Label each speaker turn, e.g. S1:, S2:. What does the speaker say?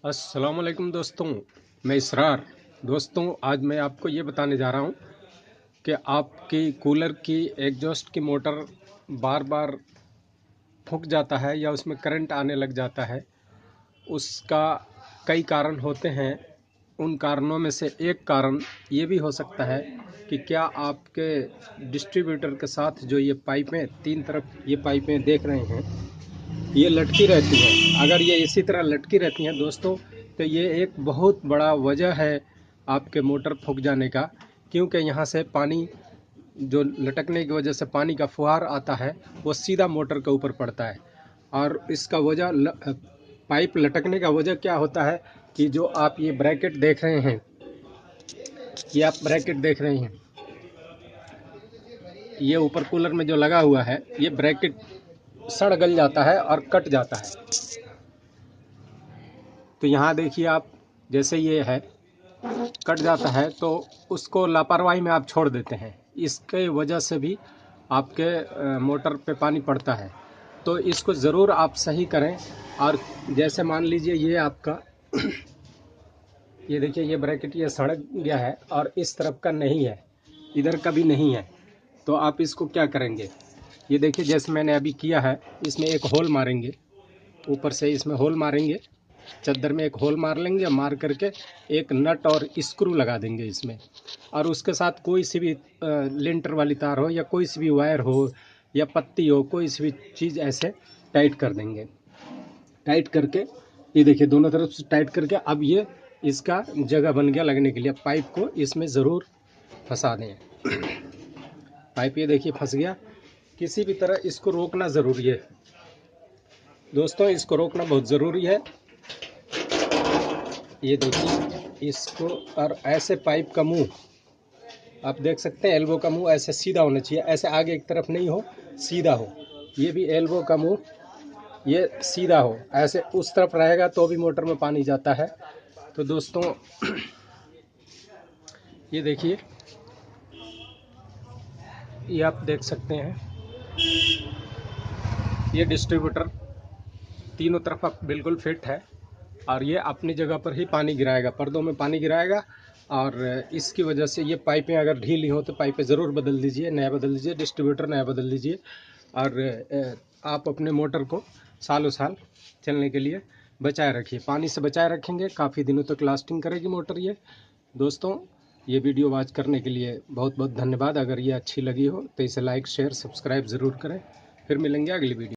S1: अस्सलामुअलैकुम दोस्तों, मैं इसरार। दोस्तों, आज मैं आपको ये बताने जा रहा हूँ कि आपकी कूलर की एग्जॉस्ट की मोटर बार बार फूक जाता है या उसमें करंट आने लग जाता है। उसका कई कारण होते हैं। उन कारणों में से एक कारण ये भी हो सकता है कि क्या आपके डिस्ट्रीब्यूटर के साथ जो ये पाइपें, तीन तरफ ये पाइपें देख रहे हैं, ये लटकी रहती हैं। अगर ये इसी तरह लटकी रहती हैं दोस्तों, तो ये एक बहुत बड़ा वजह है आपके मोटर फूक जाने का। क्योंकि यहाँ से पानी जो लटकने की वजह से पानी का फुहार आता है, वो सीधा मोटर के ऊपर पड़ता है। और इसका वजह पाइप लटकने का वजह क्या होता है कि जो आप ये ब्रैकेट देख रहे हैं, ये आप ब्रैकेट देख रहे हैं, ये ऊपर कूलर में जो लगा हुआ है, ये ब्रैकेट सड़ गल जाता है और कट जाता है। तो यहाँ देखिए आप, जैसे ये है कट जाता है, तो उसको लापरवाही में आप छोड़ देते हैं। इसके वजह से भी आपके मोटर पे पानी पड़ता है। तो इसको ज़रूर आप सही करें। और जैसे मान लीजिए ये आपका ये देखिए, ये ब्रैकेट ये सड़ गया है और इस तरफ का नहीं है, इधर का भी नहीं है। तो आप इसको क्या करेंगे, ये देखिए जैसे मैंने अभी किया है, इसमें एक होल मारेंगे, ऊपर से इसमें होल मारेंगे, चद्दर में एक होल मार लेंगे, मार करके एक नट और स्क्रू लगा देंगे इसमें। और उसके साथ कोई सी भी लिंटर वाली तार हो या कोई सी भी वायर हो या पत्ती हो, कोई सी भी चीज़ ऐसे टाइट कर देंगे। टाइट करके ये देखिए दोनों तरफ से टाइट करके, अब ये इसका जगह बन गया लगने के लिए। पाइप को इसमें ज़रूर फंसा दें। पाइप ये देखिए फंस गया। किसी भी तरह इसको रोकना ज़रूरी है दोस्तों, इसको रोकना बहुत ज़रूरी है। ये देखिए इसको, और ऐसे पाइप का मुंह आप देख सकते हैं, एल्बो का मुंह ऐसे सीधा होना चाहिए, ऐसे आगे एक तरफ नहीं हो, सीधा हो। ये भी एल्बो का मुंह ये सीधा हो, ऐसे उस तरफ रहेगा तो भी मोटर में पानी जाता है। तो दोस्तों ये देखिए, ये आप देख सकते हैं, ये डिस्ट्रीब्यूटर तीनों तरफ अब बिल्कुल फिट है और ये अपनी जगह पर ही पानी गिराएगा, पर्दों में पानी गिराएगा। और इसकी वजह से ये पाइपें अगर ढीली हो तो पाइपें ज़रूर बदल दीजिए, नया बदल दीजिए, डिस्ट्रीब्यूटर नया बदल दीजिए। और आप अपने मोटर को सालों साल चलने के लिए बचाए रखिए। पानी से बचाए रखेंगे, काफ़ी दिनों तक लास्टिंग करेगी मोटर ये। दोस्तों, ये वीडियो वॉच करने के लिए बहुत बहुत धन्यवाद। अगर ये अच्छी लगी हो तो इसे लाइक, शेयर, सब्सक्राइब ज़रूर करें। फिर मिलेंगे अगली वीडियो।